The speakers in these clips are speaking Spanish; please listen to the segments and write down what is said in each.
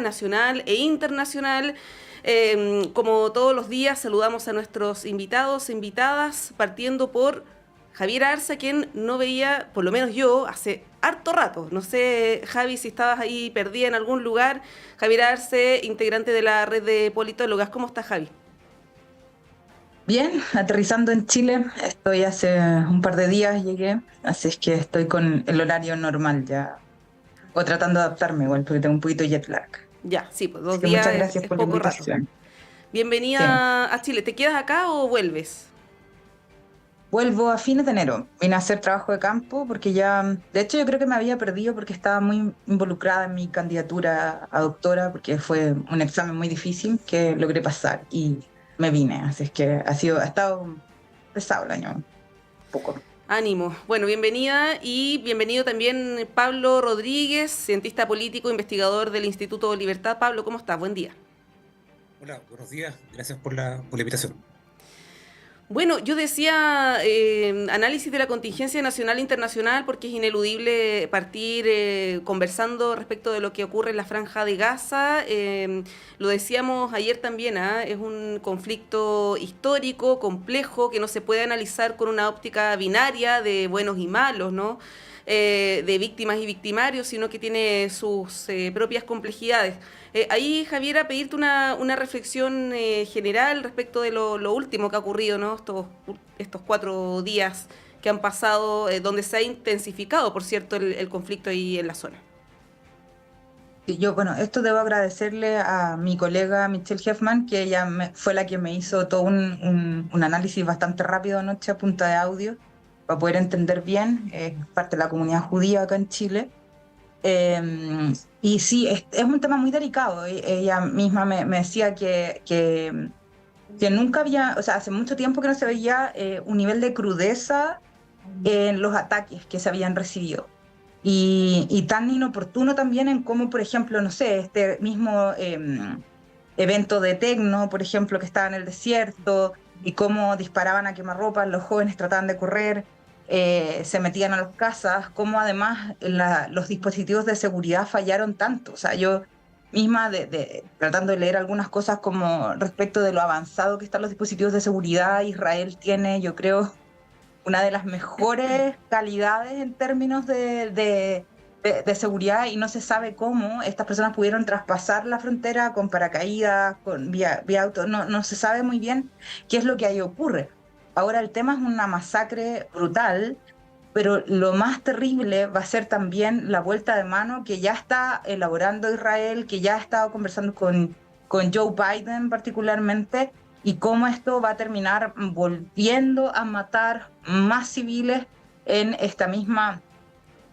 nacional e internacional. Como todos los días, saludamos a nuestros invitados e invitadas, partiendo por Javier Arce, quien no veía, por lo menos yo, hace harto rato. No sé, Javi, si estabas ahí perdida en algún lugar. Javier Arce, integrante de la red de politólogas. ¿Cómo estás, Javi? Bien, aterrizando en Chile, estoy hace un par de días, llegué, así es que estoy con el horario normal ya, o tratando de adaptarme igual, porque tengo un poquito de jet lag. Ya, sí, pues Así dos que muchas días gracias es por la poco rato. invitación. Sí, Bienvenida a Chile. ¿Te quedas acá o vuelves? vuelvo a fines de enero, vine a hacer trabajo de campo porque ya, de hecho yo creo que me había perdido porque estaba muy involucrada en mi candidatura a doctora, porque fue un examen muy difícil que logré pasar y me vine, así es que ha estado pesado el año, un poco. Ánimo. Bueno, bienvenida y bienvenido también Pablo Rodríguez, cientista político, investigador del Instituto Libertad. Pablo, ¿cómo estás? Buen día. Hola, buenos días. Gracias por la invitación. Bueno, yo decía análisis de la contingencia nacional e internacional porque es ineludible partir conversando respecto de lo que ocurre en la Franja de Gaza. Lo decíamos ayer también, ¿ah? Es un conflicto histórico, complejo, que no se puede analizar con una óptica binaria de buenos y malos, ¿no? De víctimas y victimarios, sino que tiene sus propias complejidades. Ahí, Javiera, pedirte una reflexión general respecto de lo último que ha ocurrido, ¿no? Estos 4 días que han pasado, donde se ha intensificado, por cierto, el conflicto ahí en la zona. Sí, yo, bueno, esto debo agradecerle a mi colega Michelle Hefman, que fue la que me hizo todo un análisis bastante rápido anoche a punta de audio para poder entender bien, parte de la comunidad judía acá en Chile. Y sí, es un tema muy delicado. Ella misma me decía que nunca había, o sea, hace mucho tiempo que no se veía un nivel de crudeza en los ataques que se habían recibido. Y tan inoportuno también en cómo, por ejemplo, no sé, este mismo evento de Tecno, por ejemplo, que estaba en el desierto, y cómo disparaban a quemarropas, los jóvenes trataban de correr, se metían a las casas, cómo además los dispositivos de seguridad fallaron tanto. O sea, yo misma tratando de leer algunas cosas como respecto de lo avanzado que están los dispositivos de seguridad, Israel tiene, yo creo, una de las mejores calidades en términos de seguridad, y no se sabe cómo estas personas pudieron traspasar la frontera con paracaídas, con vía auto, no se sabe muy bien qué es lo que ahí ocurre. Ahora el tema es una masacre brutal, pero lo más terrible va a ser también la vuelta de mano que ya está elaborando Israel, que ya ha estado conversando con Joe Biden particularmente, y cómo esto va a terminar volviendo a matar más civiles en esta misma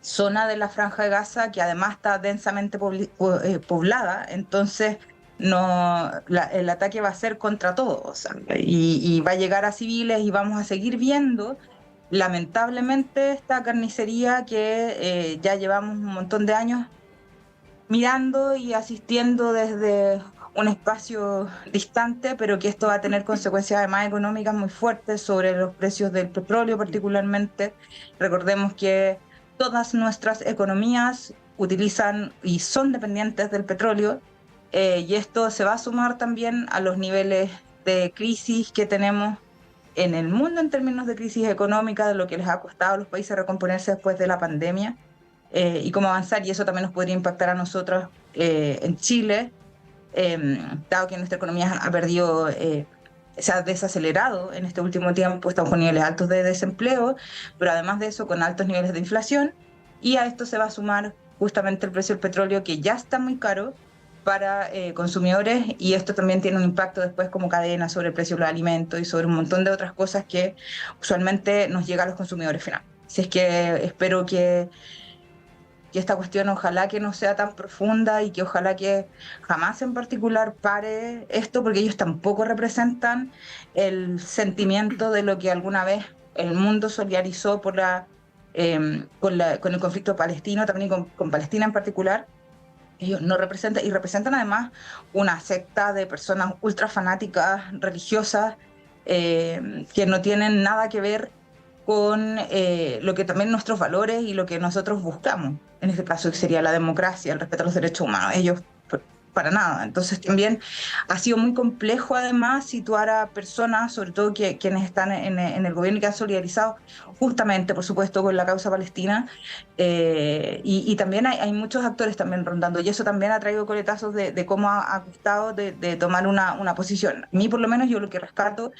zona de la Franja de Gaza, que además está densamente poblada. Entonces el ataque va a ser contra todos, o sea, y va a llegar a civiles, y vamos a seguir viendo lamentablemente esta carnicería que ya llevamos un montón de años mirando y asistiendo desde un espacio distante, pero que esto va a tener consecuencias además económicas muy fuertes sobre los precios del petróleo particularmente. Recordemos que todas nuestras economías utilizan y son dependientes del petróleo, y esto se va a sumar también a los niveles de crisis que tenemos en el mundo en términos de crisis económica, de lo que les ha costado a los países recomponerse después de la pandemia, y cómo avanzar, y eso también nos podría impactar a nosotros en Chile, eh, dado que nuestra economía ha perdido, se ha desacelerado en este último tiempo, estamos con niveles altos de desempleo, pero además de eso con altos niveles de inflación, y a esto se va a sumar justamente el precio del petróleo, que ya está muy caro para consumidores, y esto también tiene un impacto después como cadena sobre el precio de los alimentos y sobre un montón de otras cosas que usualmente nos llega a los consumidores finales. Así es que espero que esta cuestión ojalá que no sea tan profunda, y que ojalá que jamás en particular pare esto, porque ellos tampoco representan el sentimiento de lo que alguna vez el mundo solidarizó con el conflicto palestino, también con Palestina en particular. Ellos no representan, y representan además una secta de personas ultra fanáticas, religiosas, que no tienen nada que ver con lo que también nuestros valores y lo que nosotros buscamos. En este caso, que sería la democracia, el respeto a los derechos humanos. Ellos para nada. Entonces también ha sido muy complejo además situar a personas, sobre todo quienes están en el gobierno y que han solidarizado justamente, por supuesto, con la causa palestina. Y también hay muchos actores también rondando y eso también ha traído coletazos de cómo ha costado de tomar una posición. A mí por lo menos yo lo que rescato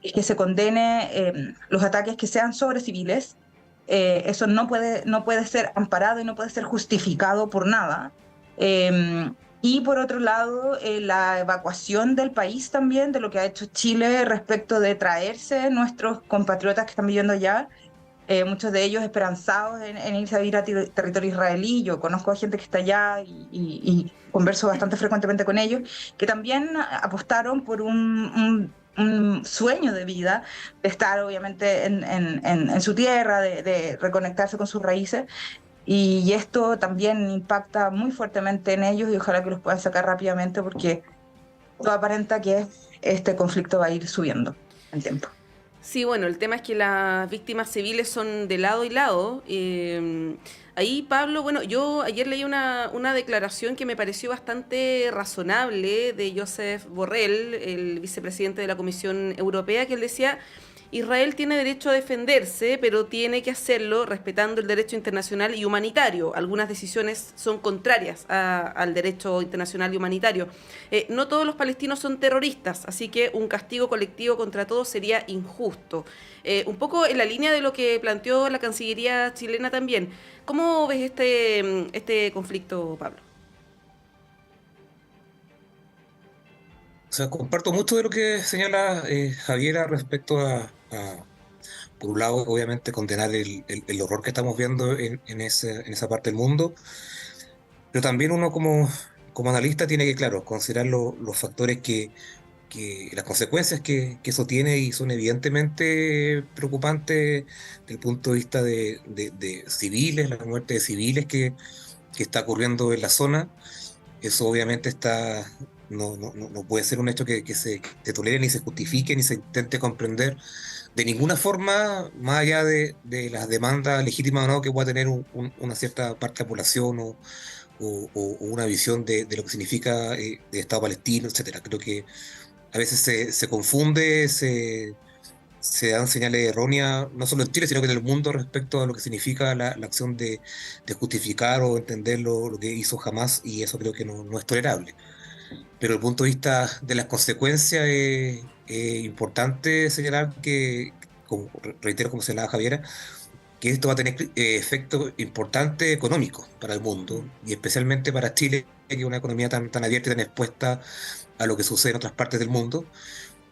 es que se condene los ataques que sean sobre civiles. Eso no puede ser amparado y no puede ser justificado por nada. Eh, y por otro lado, la evacuación del país también, de lo que ha hecho Chile respecto de traerse nuestros compatriotas que están viviendo allá, muchos de ellos esperanzados en irse a vivir a territorio israelí. Yo conozco a gente que está allá y converso bastante frecuentemente con ellos, que también apostaron por un sueño de vida, de estar obviamente en su tierra, de reconectarse con sus raíces. Y esto también impacta muy fuertemente en ellos y ojalá que los puedan sacar rápidamente porque todo aparenta que este conflicto va a ir subiendo en tiempo. Sí, bueno, el tema es que las víctimas civiles son de lado y lado. Ahí, Pablo, bueno, yo ayer leí una declaración que me pareció bastante razonable de Josep Borrell, el vicepresidente de la Comisión Europea, que él decía: Israel tiene derecho a defenderse, pero tiene que hacerlo respetando el derecho internacional y humanitario. Algunas decisiones son contrarias al derecho internacional y humanitario. No todos los palestinos son terroristas, así que un castigo colectivo contra todos sería injusto. Un poco en la línea de lo que planteó la Cancillería chilena también. ¿Cómo ves este conflicto, Pablo? O sea, comparto mucho de lo que señala Javiera respecto por un lado, obviamente, condenar el horror que estamos viendo en esa parte del mundo, pero también uno como analista tiene que, claro, considerar los factores las consecuencias que eso tiene y son evidentemente preocupantes desde el punto de vista de civiles, la muerte de civiles que está ocurriendo en la zona. Eso obviamente no puede ser un hecho que se tolere, ni se justifique, ni se intente comprender de ninguna forma, más allá de las demandas legítimas o no que pueda tener una cierta parte de la población o una visión de lo que significa de Estado palestino, etcétera. Creo que a veces se confunde, se dan señales erróneas, no solo en Chile, sino que en el mundo respecto a lo que significa la acción de justificar o entender lo que hizo Hamás, y eso creo que no es tolerable. Pero desde el punto de vista de las consecuencias, es importante señalar que, reitero como señalaba Javiera, que esto va a tener efectos importantes económicos para el mundo, y especialmente para Chile, que es una economía tan abierta y tan expuesta a lo que sucede en otras partes del mundo.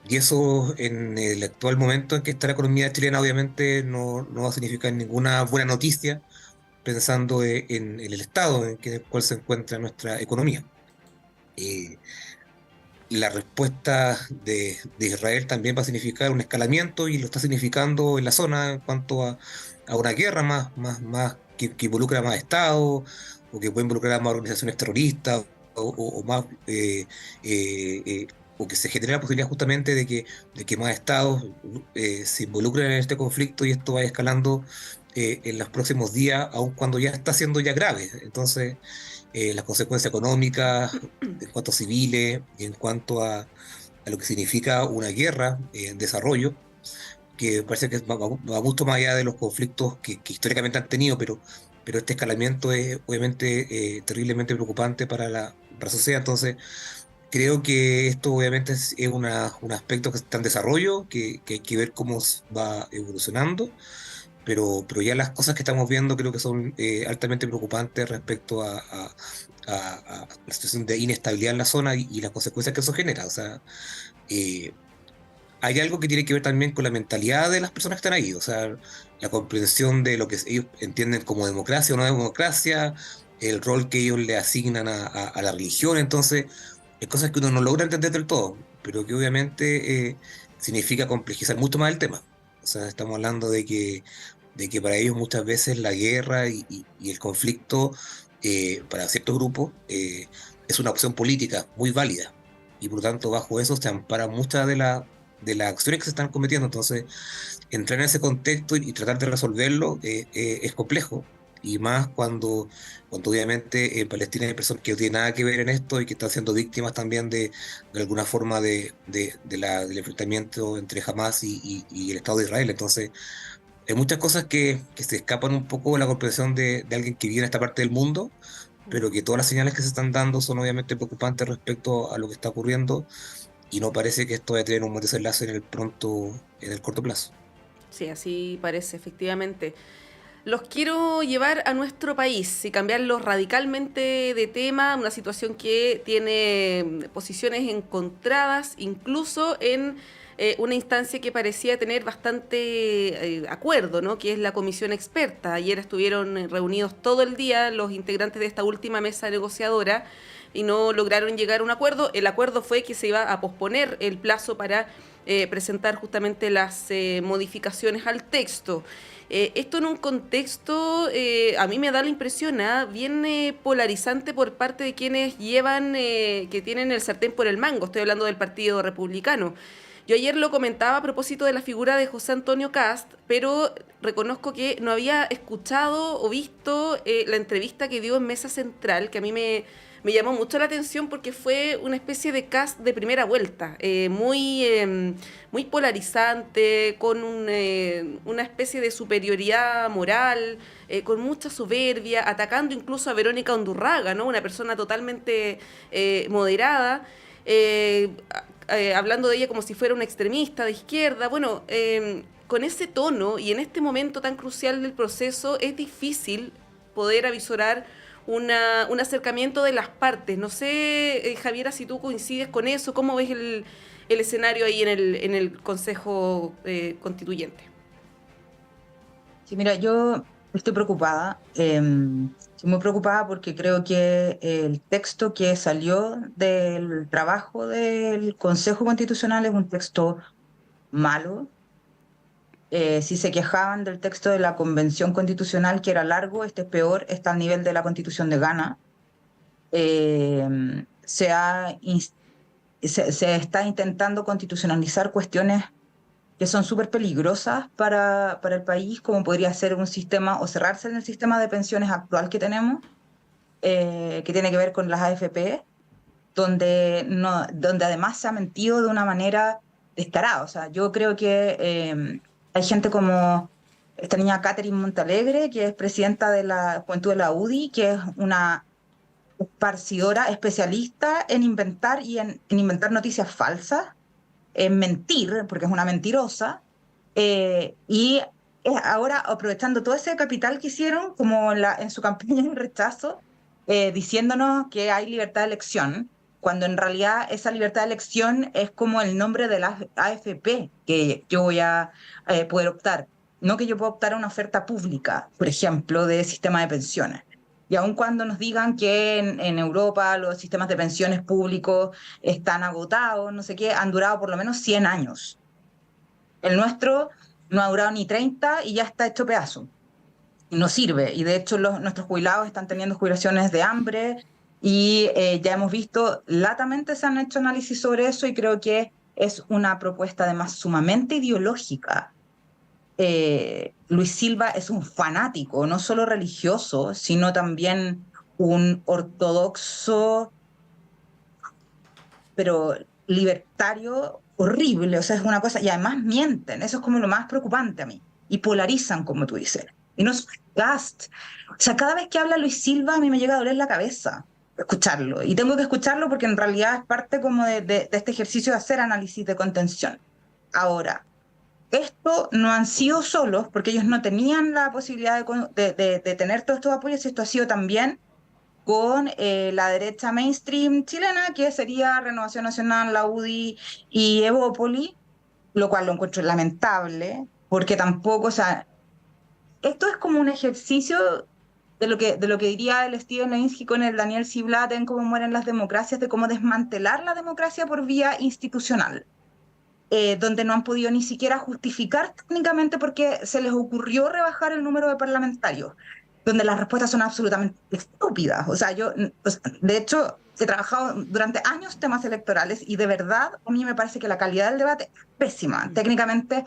Y eso en el actual momento en que está la economía chilena obviamente no va a significar ninguna buena noticia, pensando en el estado en el cual se encuentra nuestra economía. La respuesta de Israel también va a significar un escalamiento, y lo está significando en la zona en cuanto a una guerra más que involucra más estados, o que puede involucrar a más organizaciones terroristas, o más o que se genera la posibilidad justamente de que más estados se involucren en este conflicto, y esto vaya escalando en los próximos días, aun cuando ya está siendo ya grave. Entonces, las consecuencias económicas, en cuanto a civiles, y en cuanto a lo que significa una guerra en desarrollo, que parece que va mucho más allá de los conflictos que históricamente han tenido, pero este escalamiento es obviamente terriblemente preocupante para la sociedad. Entonces, creo que esto obviamente es un aspecto que está en desarrollo, que hay que ver cómo va evolucionando, pero ya las cosas que estamos viendo creo que son altamente preocupantes respecto a la situación de inestabilidad en la zona y las consecuencias que eso genera. O sea, hay algo que tiene que ver también con la mentalidad de las personas que están ahí, o sea, la comprensión de lo que ellos entienden como democracia o no democracia, el rol que ellos le asignan a la religión. Entonces, hay cosas que uno no logra entender del todo, pero que obviamente significa complejizar mucho más el tema. O sea, estamos hablando de que para ellos muchas veces la guerra y el conflicto, para ciertos grupos, es una opción política muy válida, y por lo tanto bajo eso se amparan muchas de las acciones que se están cometiendo. Entonces, entrar en ese contexto y tratar de resolverlo es complejo, y más cuando obviamente en Palestina hay personas que no tienen nada que ver en esto y que están siendo víctimas también de alguna forma del enfrentamiento entre Hamas y el Estado de Israel. Entonces, hay muchas cosas que se escapan un poco de la comprensión de alguien que vive en esta parte del mundo, pero que todas las señales que se están dando son obviamente preocupantes respecto a lo que está ocurriendo y no parece que esto vaya a tener un buen desenlace en el corto plazo. Sí, así parece, efectivamente. Los quiero llevar a nuestro país y cambiarlos radicalmente de tema, una situación que tiene posiciones encontradas, incluso en una instancia que parecía tener bastante acuerdo, ¿no? Que es la comisión experta. Ayer estuvieron reunidos todo el día los integrantes de esta última mesa negociadora y no lograron llegar a un acuerdo. El acuerdo fue que se iba a posponer el plazo para presentar justamente las modificaciones al texto. Esto en un contexto, a mí me da la impresión, bien polarizante por parte de quienes que tienen el sartén por el mango. Estoy hablando del Partido Republicano. Yo ayer lo comentaba a propósito de la figura de José Antonio Kast, pero reconozco que no había escuchado o visto la entrevista que dio en Mesa Central, que a mí me llamó mucho la atención porque fue una especie de Kast de primera vuelta, muy polarizante, con una especie de superioridad moral, con mucha soberbia, atacando incluso a Verónica Undurraga, ¿no? Una persona totalmente moderada. Hablando de ella como si fuera una extremista de izquierda. Bueno, con ese tono y en este momento tan crucial del proceso es difícil poder avisorar un acercamiento de las partes. No sé, Javiera, si tú coincides con eso, ¿cómo ves el escenario ahí en el Consejo Constituyente? Sí, mira, yo estoy preocupada. Estoy muy preocupada porque creo que el texto que salió del trabajo del Consejo Constitucional es un texto malo. Si se quejaban del texto de la Convención Constitucional, que era largo, este es peor, está al nivel de la Constitución de Ghana. Se está intentando constitucionalizar cuestiones que son súper peligrosas para el país, como podría ser un sistema o cerrarse en el sistema de pensiones actual que tenemos, que tiene que ver con las AFP, donde, no, donde además se ha mentido de una manera descarada. O sea, yo creo que hay gente como esta niña Catherine Montalegre, que es presidenta de la Juventud de la UDI, que es una esparcidora especialista en inventar en inventar noticias falsas, en mentir, porque es una mentirosa, y ahora aprovechando todo ese capital que hicieron, como en su campaña de rechazo, diciéndonos que hay libertad de elección, cuando en realidad esa libertad de elección es como el nombre de la AFP que yo voy a poder optar, no que yo pueda optar a una oferta pública, por ejemplo, de sistema de pensiones. Y aun cuando nos digan que en Europa los sistemas de pensiones públicos están agotados, no sé qué, han durado por lo menos 100 años. El nuestro no ha durado ni 30 y ya está hecho pedazo. No sirve. Y de hecho nuestros jubilados están teniendo jubilaciones de hambre y ya hemos visto, latamente se han hecho análisis sobre eso y creo que es una propuesta además sumamente ideológica. Luis Silva es un fanático, no solo religioso, sino también un ortodoxo, pero libertario horrible. O sea, es una cosa, y además mienten, eso es como lo más preocupante a mí, y polarizan, como tú dices. Y no es Gast. O sea, cada vez que habla Luis Silva a mí me llega a doler la cabeza escucharlo, y tengo que escucharlo porque en realidad es parte como de este ejercicio de hacer análisis de contención. Ahora, esto no han sido solos, porque ellos no tenían la posibilidad de tener todos estos apoyos, y esto ha sido también con la derecha mainstream chilena, que sería Renovación Nacional, la UDI y Evópoli, lo cual lo encuentro lamentable, porque tampoco, o sea, esto es como un ejercicio de lo que diría el Steven Levitsky con el Daniel Ziblatt en Cómo mueren las democracias, de cómo desmantelar la democracia por vía institucional. Donde no han podido ni siquiera justificar técnicamente porque se les ocurrió rebajar el número de parlamentarios, donde las respuestas son absolutamente estúpidas. O sea, de hecho, he trabajado durante años temas electorales y de verdad a mí me parece que la calidad del debate es pésima. Técnicamente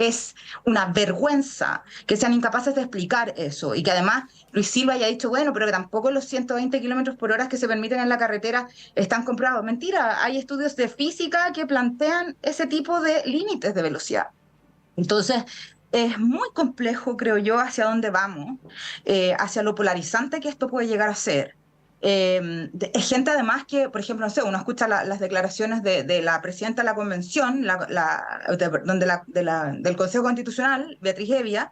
es una vergüenza que sean incapaces de explicar eso y que además Luis Silva haya dicho, bueno, pero que tampoco los 120 kilómetros por hora que se permiten en la carretera están comprobados. Mentira, hay estudios de física que plantean ese tipo de límites de velocidad. Entonces, es muy complejo, creo yo, hacia dónde vamos, hacia lo polarizante que esto puede llegar a ser. Es gente además que, por ejemplo, no sé, uno escucha las declaraciones de la presidenta de la convención, del Consejo Constitucional, Beatriz Hevia,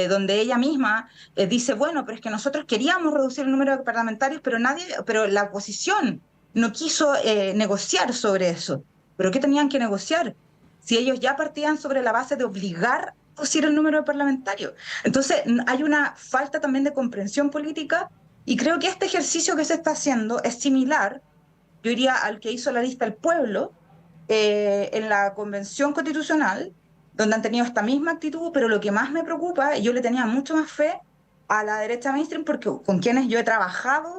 donde ella misma dice, bueno, pero es que nosotros queríamos reducir el número de parlamentarios, pero la oposición no quiso negociar sobre eso. ¿Pero qué tenían que negociar? Si ellos ya partían sobre la base de obligar a reducir el número de parlamentarios. Entonces, hay una falta también de comprensión política y creo que este ejercicio que se está haciendo es similar, yo diría, al que hizo la lista El Pueblo en la Convención Constitucional, donde han tenido esta misma actitud, pero lo que más me preocupa, y yo le tenía mucho más fe a la derecha mainstream, porque con quienes yo he trabajado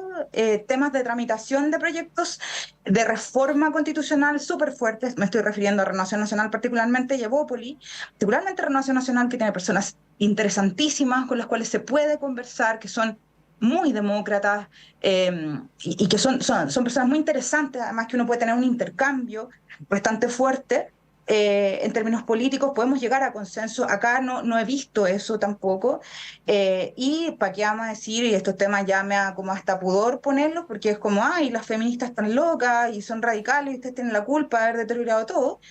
temas de tramitación de proyectos de reforma constitucional súper fuertes, me estoy refiriendo a Renovación Nacional particularmente y a Evópoli, particularmente Renovación Nacional, que tiene personas interesantísimas con las cuales se puede conversar, que son muy demócratas y que son personas muy interesantes, además que uno puede tener un intercambio bastante fuerte en términos políticos, podemos llegar a consenso. Acá no he visto eso tampoco. Y para qué vamos a decir, y estos temas ya me da como hasta pudor ponerlos, porque es como, ay, las feministas están locas y son radicales y ustedes tienen la culpa de haber deteriorado todo.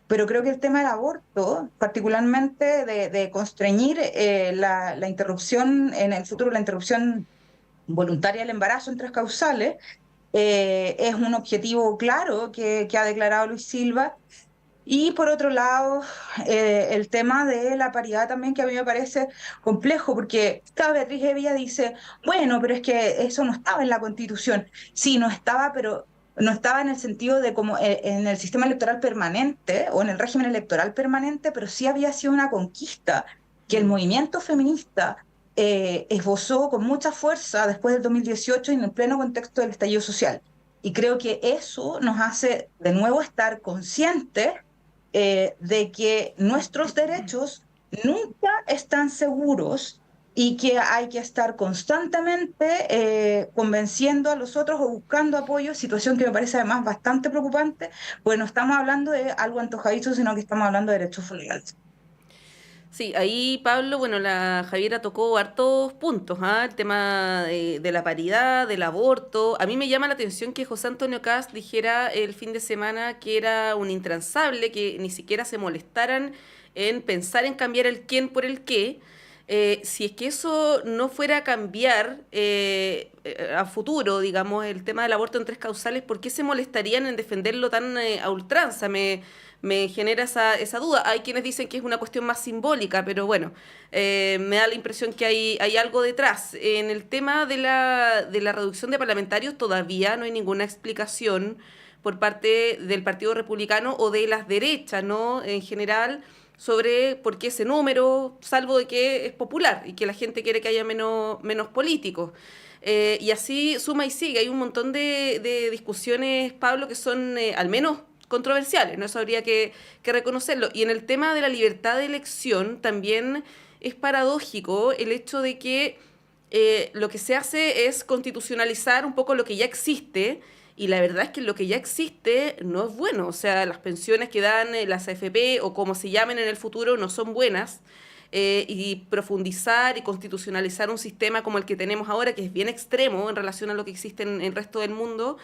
Pero creo que el tema del aborto, particularmente de constreñir la interrupción, en el futuro la interrupción voluntaria del embarazo en tres causales, es un objetivo claro que ha declarado Luis Silva. Y por otro lado, el tema de la paridad también, que a mí me parece complejo, porque esta Beatriz Hevia dice, bueno, pero es que eso no estaba en la Constitución. Sí, no estaba, pero no estaba en el sentido de como en el sistema electoral permanente o en el régimen electoral permanente, pero sí había sido una conquista que el movimiento feminista esbozó con mucha fuerza después del 2018 en el pleno contexto del estallido social. Y creo que eso nos hace de nuevo estar conscientes de que nuestros derechos nunca están seguros y que hay que estar constantemente convenciendo a los otros o buscando apoyo, situación que me parece además bastante preocupante, pues no estamos hablando de algo antojadizo, sino que estamos hablando de derechos legales. Sí, ahí Pablo, bueno, la Javiera tocó hartos puntos, ¿ah? El tema de la paridad, del aborto. A mí me llama la atención que José Antonio Kast dijera el fin de semana que era un intransable, que ni siquiera se molestaran en pensar en cambiar el quién por el qué. Si es que eso no fuera a cambiar a futuro, digamos, el tema del aborto en tres causales, ¿por qué se molestarían en defenderlo tan a ultranza? Me genera esa duda. Hay quienes dicen que es una cuestión más simbólica, pero bueno, me da la impresión que hay algo detrás. En el tema de la reducción de parlamentarios todavía no hay ninguna explicación por parte del Partido Republicano o de las derechas, ¿no? En general, sobre por qué ese número, salvo de que es popular y que la gente quiere que haya menos políticos. Y así suma y sigue. Hay un montón de discusiones, Pablo, que son al menos controversiales, ¿no? Eso habría que reconocerlo. Y en el tema de la libertad de elección también es paradójico el hecho de que lo que se hace es constitucionalizar un poco lo que ya existe, y la verdad es que lo que ya existe no es bueno. O sea, las pensiones que dan las AFP o como se llamen en el futuro no son buenas. Y profundizar y constitucionalizar un sistema como el que tenemos ahora, que es bien extremo en relación a lo que existe en el resto del mundo,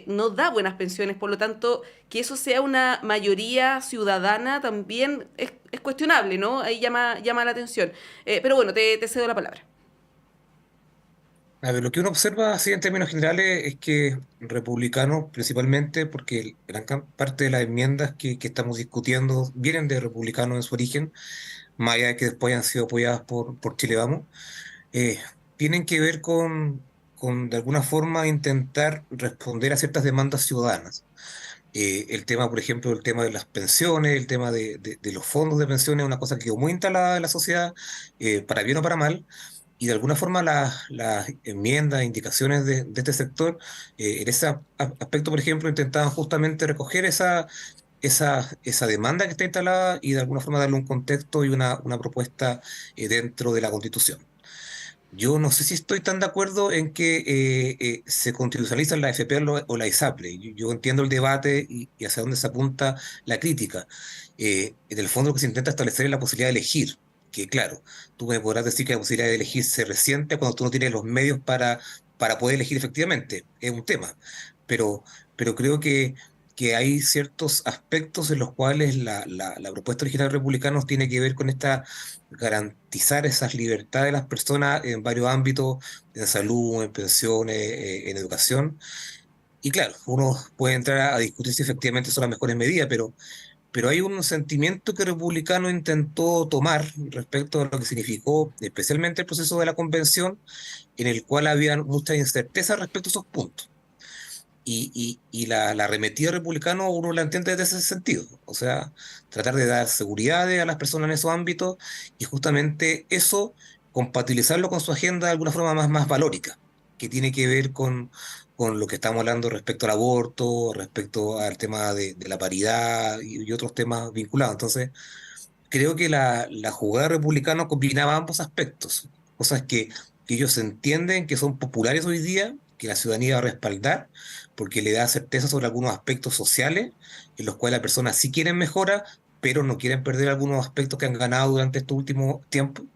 no da buenas pensiones. Por lo tanto, que eso sea una mayoría ciudadana también es cuestionable, ¿no? Ahí llama la atención. Pero bueno, te cedo la palabra. A ver, lo que uno observa así en términos generales es que republicanos, principalmente porque parte de las enmiendas que estamos discutiendo vienen de republicanos en su origen, más allá de que después han sido apoyadas por Chile Vamos, eh, tienen que ver con de alguna forma intentar responder a ciertas demandas ciudadanas. El tema, por ejemplo, el tema de las pensiones, el tema de los fondos de pensiones, es una cosa que quedó muy instalada en la sociedad, para bien o para mal, y de alguna forma las enmiendas, indicaciones de este sector, en ese aspecto, por ejemplo, intentaban justamente recoger esa demanda que está instalada y de alguna forma darle un contexto y una propuesta dentro de la Constitución. Yo no sé si estoy tan de acuerdo en que se constitucionalizan la FP o la ISAPRE. Yo entiendo el debate y hacia dónde se apunta la crítica. En el fondo lo que se intenta establecer es la posibilidad de elegir, que claro, tú me podrás decir que la posibilidad de elegir se resiente cuando tú no tienes los medios para poder elegir efectivamente, es un tema, pero creo que hay ciertos aspectos en los cuales la propuesta original de republicanos tiene que ver con esta garantizar esas libertades de las personas en varios ámbitos, en salud, en pensiones, en educación. Y claro, uno puede entrar a discutir si efectivamente son las mejores medidas, pero hay un sentimiento que Republicano intentó tomar respecto a lo que significó especialmente el proceso de la convención, en el cual había mucha incerteza respecto a esos puntos. Y la arremetida republicano uno la entiende desde ese sentido, o sea, tratar de dar seguridades a las personas en esos ámbitos y justamente eso compatibilizarlo con su agenda de alguna forma más valórica, que tiene que ver con lo que estamos hablando respecto al aborto, respecto al tema de la paridad y otros temas vinculados. Entonces, creo que la jugada republicana combinaba ambos aspectos, cosas que ellos entienden que son populares hoy día, que la ciudadanía va a respaldar, porque le da certeza sobre algunos aspectos sociales, en los cuales las personas sí quieren mejora, pero no quieren perder algunos aspectos que han ganado durante estos últimos tiempos.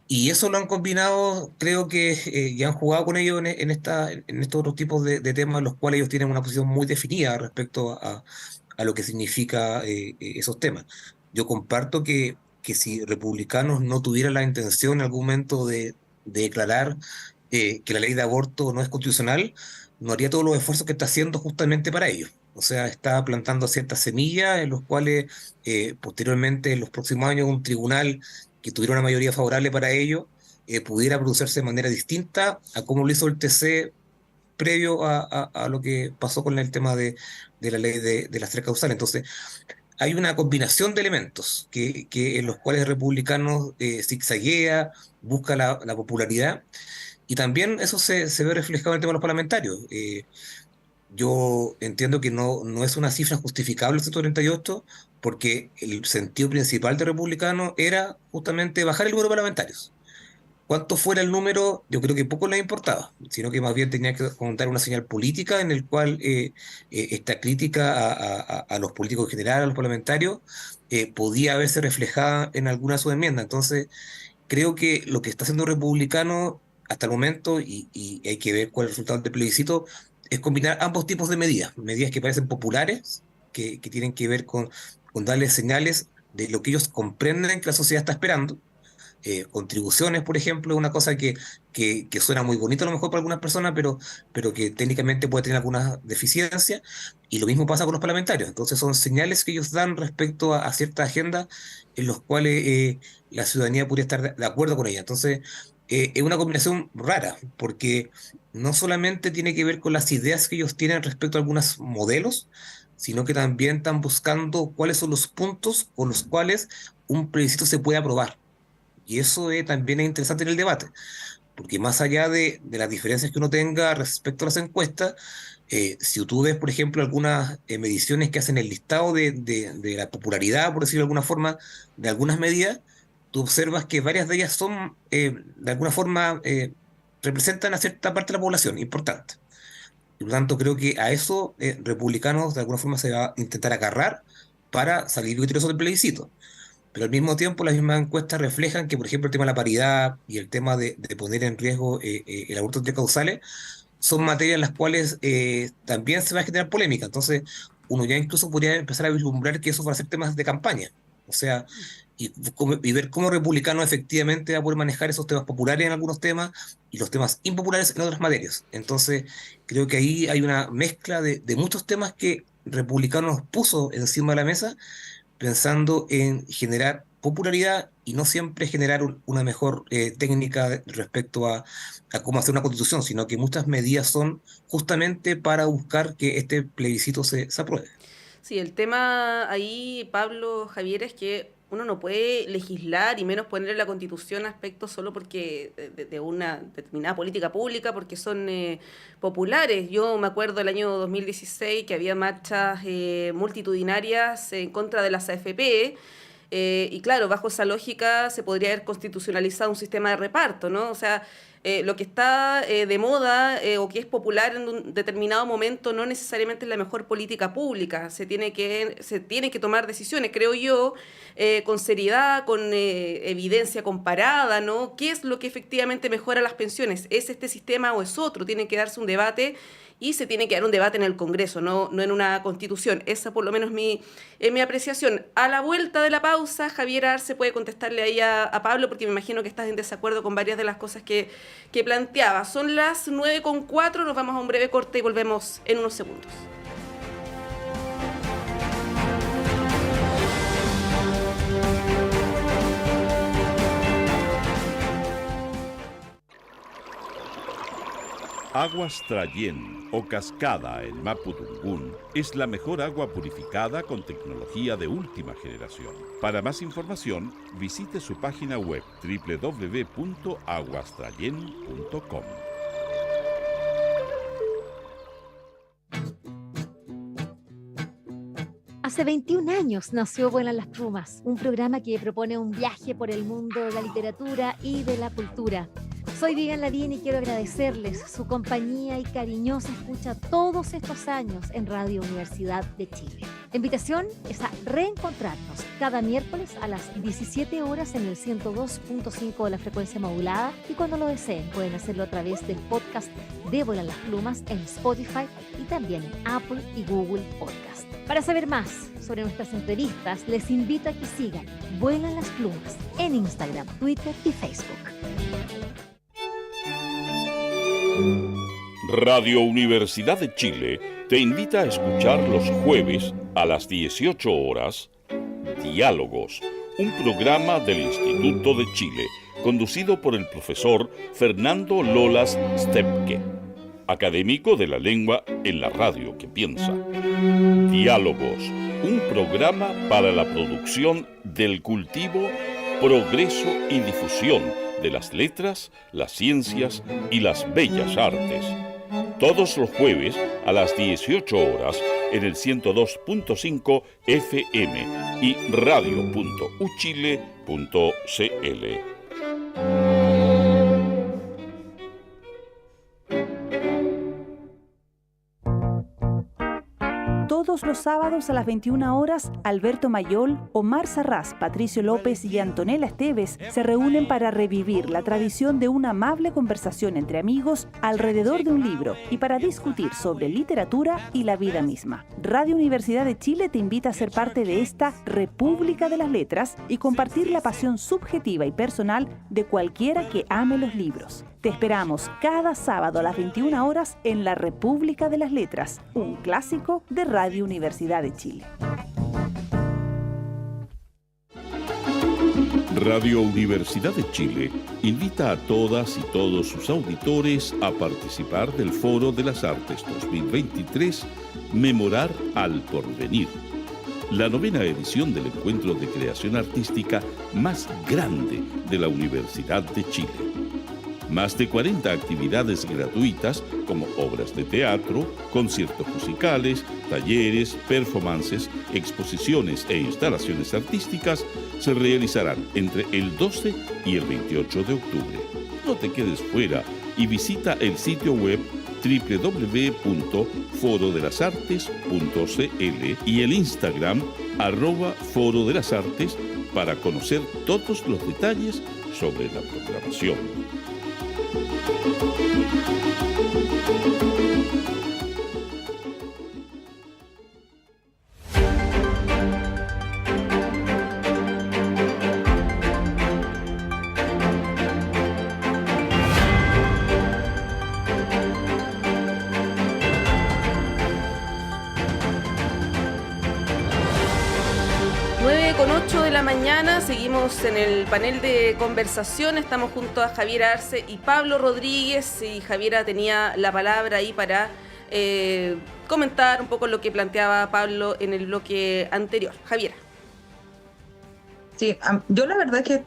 Y eso lo han combinado, creo que ya han jugado con ellos en estos otros tipos de temas, en los cuales ellos tienen una posición muy definida respecto a lo que significa esos temas. Yo comparto que si republicanos no tuvieran la intención en algún momento de declarar que la ley de aborto no es constitucional, no haría todos los esfuerzos que está haciendo justamente para ello. O sea, está plantando ciertas semillas en los cuales posteriormente en los próximos años un tribunal que tuviera una mayoría favorable para ello pudiera producirse de manera distinta a como lo hizo el TC previo a lo que pasó con el tema de la ley de las tres causales. Entonces, hay una combinación de elementos que en los cuales el republicano zigzaguea, busca la popularidad, y también eso se ve reflejado en el tema de los parlamentarios. Yo entiendo que no es una cifra justificable el 138, porque el sentido principal de republicano era justamente bajar el número de parlamentarios. Cuánto fuera el número, yo creo que poco les importaba, sino que más bien tenía que contar una señal política en el cual esta crítica a los políticos en general, a los parlamentarios, podía verse reflejada en alguna de sus enmiendas. Entonces, creo que lo que está haciendo republicano hasta el momento, y hay que ver cuál es el resultado del plebiscito, es combinar ambos tipos de medidas, medidas que parecen populares, que tienen que ver con darle señales de lo que ellos comprenden que la sociedad está esperando. Contribuciones, por ejemplo, una cosa que suena muy bonito a lo mejor para algunas personas, pero que técnicamente puede tener algunas deficiencias, y lo mismo pasa con los parlamentarios. Entonces son señales que ellos dan respecto a cierta agenda en los cuales la ciudadanía podría estar de acuerdo con ella. Entonces, es una combinación rara, porque no solamente tiene que ver con las ideas que ellos tienen respecto a algunos modelos, sino que también están buscando cuáles son los puntos con los cuales un plebiscito se puede aprobar. Y eso también es interesante en el debate, porque más allá de las diferencias que uno tenga respecto a las encuestas, si tú ves, por ejemplo, algunas mediciones que hacen el listado de la popularidad, por decirlo de alguna forma, de algunas medidas, tú observas que varias de ellas son, de alguna forma, representan a cierta parte de la población, importante. Y por lo tanto, creo que a eso republicanos de alguna forma se va a intentar agarrar para salir victoriosos del plebiscito. Pero al mismo tiempo las mismas encuestas reflejan que, por ejemplo, el tema de la paridad y el tema de poner en riesgo el aborto entre causales son materias en las cuales también se va a generar polémica. Entonces, uno ya incluso podría empezar a vislumbrar que eso va a ser temas de campaña. O sea, y ver cómo republicano efectivamente va a poder manejar esos temas populares en algunos temas y los temas impopulares en otras materias. Entonces, creo que ahí hay una mezcla de muchos temas que republicano nos puso encima de la mesa pensando en generar popularidad y no siempre generar una mejor técnica respecto a cómo hacer una constitución, sino que muchas medidas son justamente para buscar que este plebiscito se apruebe. Sí, el tema ahí, Pablo, Javier, es que Uno no puede legislar y menos poner en la Constitución aspectos solo porque de una determinada política pública, porque son populares. Yo me acuerdo del año 2016 que había marchas multitudinarias en contra de las AFP. Y claro, bajo esa lógica se podría haber constitucionalizado un sistema de reparto, ¿no? O sea, lo que está de moda o que es popular en un determinado momento no necesariamente es la mejor política pública. Se tiene que tomar decisiones, creo yo, con seriedad, con evidencia comparada, ¿no? ¿Qué es lo que efectivamente mejora las pensiones? ¿Es este sistema o es otro? Tiene que darse un debate. Y se tiene que dar un debate en el Congreso, no en una Constitución. Esa por lo menos es mi apreciación. A la vuelta de la pausa, Javier Arce puede contestarle ahí a Pablo, porque me imagino que estás en desacuerdo con varias de las cosas que planteaba. Son las 9:04, nos vamos a un breve corte y volvemos en unos segundos. Aguas Trayén o Cascada en Mapudungún es la mejor agua purificada con tecnología de última generación. Para más información, visite su página web www.aguastrayen.com. Hace 21 años nació Vuelan las Plumas, un programa que propone un viaje por el mundo de la literatura y de la cultura. Soy Vivian Lavín y quiero agradecerles su compañía y cariñosa escucha todos estos años en Radio Universidad de Chile. La invitación es a reencontrarnos cada miércoles a las 17 horas en el 102.5 de la frecuencia modulada y cuando lo deseen pueden hacerlo a través del podcast de Vuelan las Plumas en Spotify y también en Apple y Google Podcast. Para saber más sobre nuestras entrevistas, les invito a que sigan Vuelan las Plumas en Instagram, Twitter y Facebook. Radio Universidad de Chile te invita a escuchar los jueves a las 18 horas Diálogos, un programa del Instituto de Chile, conducido por el profesor Fernando Lolas Stepke, académico de la lengua en la radio que piensa. Diálogos, un programa para la producción del cultivo, progreso y difusión de las letras, las ciencias y las bellas artes. Todos los jueves a las 18 horas en el 102.5 FM y radio.uchile.cl. Todos los sábados a las 21 horas, Alberto Mayol, Omar Sarraz, Patricio López y Antonella Esteves se reúnen para revivir la tradición de una amable conversación entre amigos alrededor de un libro y para discutir sobre literatura y la vida misma. Radio Universidad de Chile te invita a ser parte de esta República de las Letras y compartir la pasión subjetiva y personal de cualquiera que ame los libros. Te esperamos cada sábado a las 21 horas en la República de las Letras, un clásico de Radio Universidad de Chile. Radio Universidad de Chile invita a todas y todos sus auditores a participar del Foro de las Artes 2023, Memorar al Porvenir, la 9ª edición del encuentro de creación artística más grande de la Universidad de Chile. Más de 40 actividades gratuitas como obras de teatro, conciertos musicales, talleres, performances, exposiciones e instalaciones artísticas se realizarán entre el 12 y el 28 de octubre. No te quedes fuera y visita el sitio web www.forodelasartes.cl y el Instagram @forodelasartes para conocer todos los detalles sobre la programación. Seguimos en el panel de conversación, estamos junto a Javier Arce y Pablo Rodríguez, y Javiera tenía la palabra ahí para comentar un poco lo que planteaba Pablo en el bloque anterior. Javiera. Sí, yo la verdad es que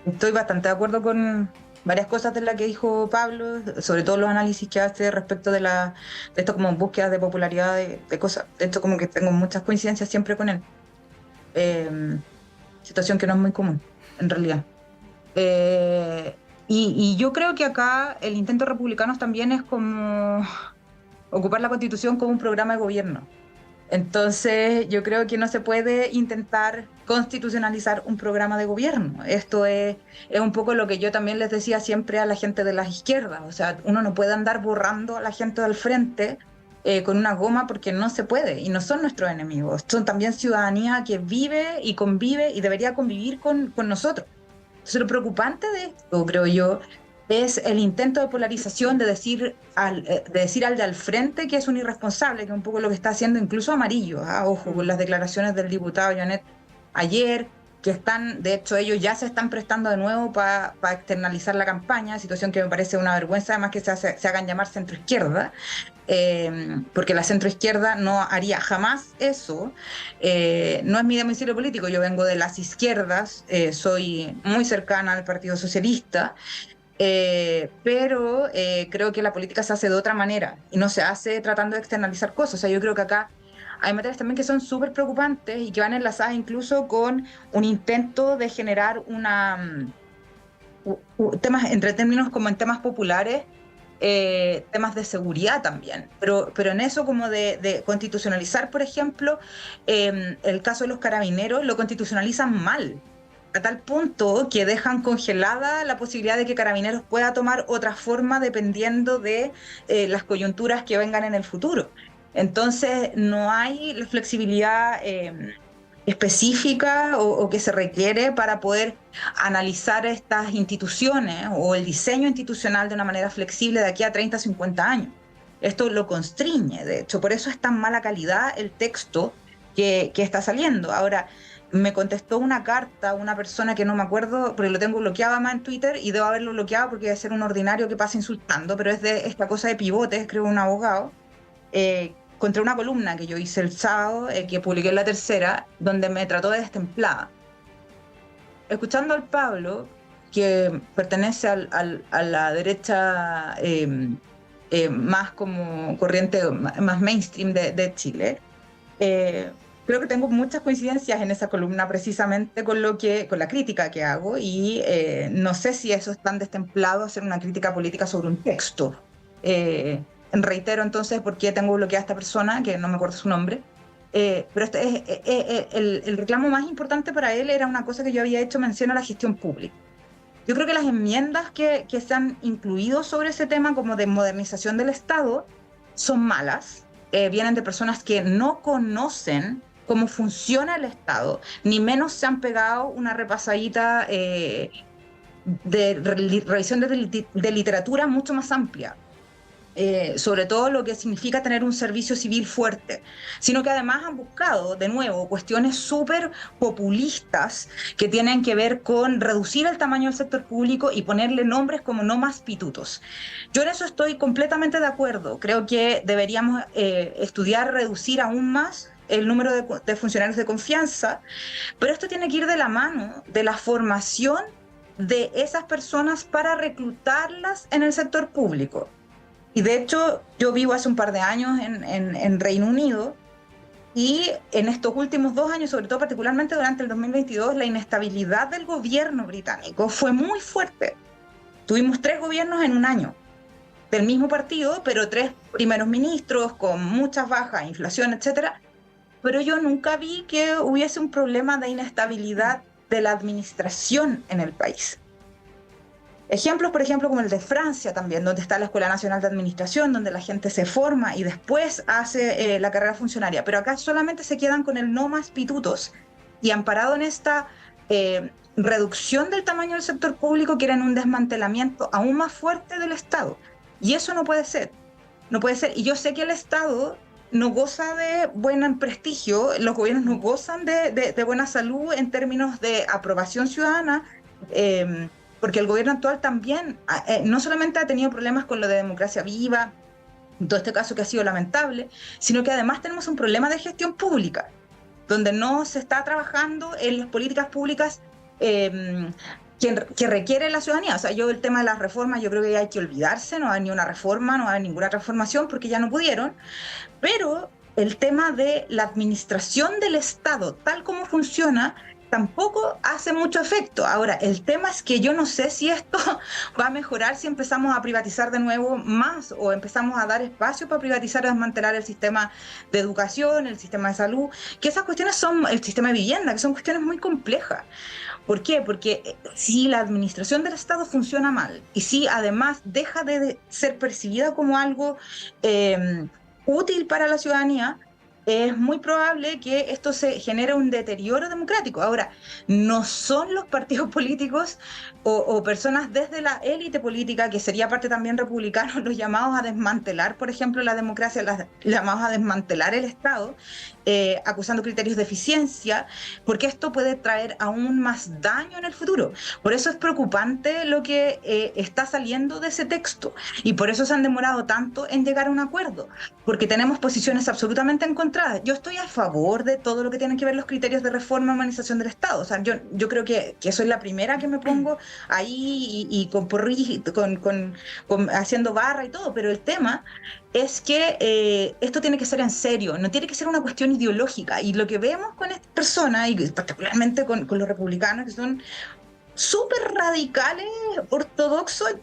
estoy bastante de acuerdo con varias cosas de las que dijo Pablo, sobre todo los análisis que hace respecto de esto como búsqueda de popularidad de cosas. De esto como que tengo muchas coincidencias siempre con él. Situación que no es muy común, en realidad. Y yo creo que acá el intento de republicanos también es como ocupar la Constitución como un programa de gobierno. Entonces, yo creo que no se puede intentar constitucionalizar un programa de gobierno. Esto es un poco lo que yo también les decía siempre a la gente de las izquierdas. O sea, uno no puede andar borrando a la gente del frente con una goma porque no se puede y no son nuestros enemigos. Son también ciudadanía que vive y convive y debería convivir con nosotros. Entonces, lo preocupante de esto, creo yo, es el intento de polarización de decir al de al frente que es un irresponsable, que es un poco lo que está haciendo incluso Amarillo, ojo, con las declaraciones del diputado Janet ayer, que están, de hecho ellos ya se están prestando de nuevo para externalizar la campaña, situación que me parece una vergüenza, además que se hagan llamar centroizquierda, porque la centroizquierda no haría jamás eso. No es mi domicilio político, yo vengo de las izquierdas, soy muy cercana al Partido Socialista, pero creo que la política se hace de otra manera y no se hace tratando de externalizar cosas. O sea, yo creo que acá hay materias también que son súper preocupantes y que van enlazadas incluso con un intento de generar temas, entre términos como en temas populares, temas de seguridad también, pero en eso como de constitucionalizar, por ejemplo, el caso de los carabineros lo constitucionalizan mal, a tal punto que dejan congelada la posibilidad de que Carabineros pueda tomar otra forma dependiendo de las coyunturas que vengan en el futuro. Entonces no hay la flexibilidad específica o que se requiere para poder analizar estas instituciones o el diseño institucional de una manera flexible de aquí a 30, 50 años. Esto lo constriñe, de hecho, por eso es tan mala calidad el texto que está saliendo. Ahora, me contestó una carta una persona que no me acuerdo, porque lo tengo bloqueado más en Twitter y debo haberlo bloqueado porque debe ser un ordinario que pasa insultando, pero es de esta cosa de pivotes, creo un abogado, contra una columna que yo hice el sábado, que publiqué en La Tercera, donde me trató de destemplada. Escuchando al Pablo, que pertenece a la derecha más como corriente, más mainstream de Chile, creo que tengo muchas coincidencias en esa columna precisamente con la crítica que hago y no sé si eso es tan destemplado hacer una crítica política sobre un texto. Reitero entonces por qué tengo bloqueada a esta persona, que no me acuerdo su nombre, pero el reclamo más importante para él era una cosa que yo había hecho mención a la gestión pública. Yo creo que las enmiendas que se han incluido sobre ese tema como de modernización del Estado son malas, vienen de personas que no conocen cómo funciona el Estado, ni menos se han pegado una repasadita de revisión de literatura mucho más amplia, sobre todo lo que significa tener un servicio civil fuerte, sino que además han buscado, de nuevo, cuestiones súper populistas que tienen que ver con reducir el tamaño del sector público y ponerle nombres como no más pitutos. Yo en eso estoy completamente de acuerdo. Creo que deberíamos estudiar reducir aún más el número de funcionarios de confianza, pero esto tiene que ir de la mano de la formación de esas personas para reclutarlas en el sector público. Y de hecho, yo vivo hace un par de años en Reino Unido y en estos últimos 2 años, sobre todo particularmente durante el 2022, la inestabilidad del gobierno británico fue muy fuerte. Tuvimos 3 gobiernos en un año del mismo partido, pero 3 primeros ministros con muchas bajas, inflación, etcétera. Pero yo nunca vi que hubiese un problema de inestabilidad de la administración en el país. Ejemplos, por ejemplo, como el de Francia también, donde está la Escuela Nacional de Administración, donde la gente se forma y después hace la carrera funcionaria. Pero acá solamente se quedan con el no más pitutos. Y amparado en esta reducción del tamaño del sector público, quieren un desmantelamiento aún más fuerte del Estado. Y eso no puede ser. No puede ser. Y yo sé que el Estado no goza de buen prestigio, los gobiernos no gozan de buena salud en términos de aprobación ciudadana, porque el gobierno actual también no solamente ha tenido problemas con lo de democracia viva, todo este caso que ha sido lamentable, sino que además tenemos un problema de gestión pública, donde no se está trabajando en las políticas públicas que requiere la ciudadanía. O sea, yo el tema de las reformas, yo creo que ya hay que olvidarse, no hay ni una reforma, no hay ninguna transformación porque ya no pudieron, pero el tema de la administración del Estado, tal como funciona, tampoco hace mucho efecto. Ahora, el tema es que yo no sé si esto va a mejorar si empezamos a privatizar de nuevo más o empezamos a dar espacio para privatizar o desmantelar el sistema de educación, el sistema de salud, que esas cuestiones son el sistema de vivienda, que son cuestiones muy complejas. ¿Por qué? Porque si la administración del Estado funciona mal y si además deja de ser percibida como algo útil para la ciudadanía, es muy probable que esto se genere un deterioro democrático. Ahora, no son los partidos políticos o personas desde la élite política, que sería parte también republicanos, los llamados a desmantelar, por ejemplo, la democracia, los llamados a desmantelar el Estado, acusando criterios de eficiencia, porque esto puede traer aún más daño en el futuro. Por eso es preocupante lo que está saliendo de ese texto, y por eso se han demorado tanto en llegar a un acuerdo, porque tenemos posiciones absolutamente encontradas. Yo estoy a favor de todo lo que tiene que ver los criterios de reforma y humanización del Estado. O sea, yo creo que soy la primera que me pongo ahí y con porri, haciendo barra y todo, pero el tema es que esto tiene que ser en serio, no tiene que ser una cuestión ideológica. Y lo que vemos con estas personas, y particularmente con los republicanos, que son súper radicales, ortodoxos,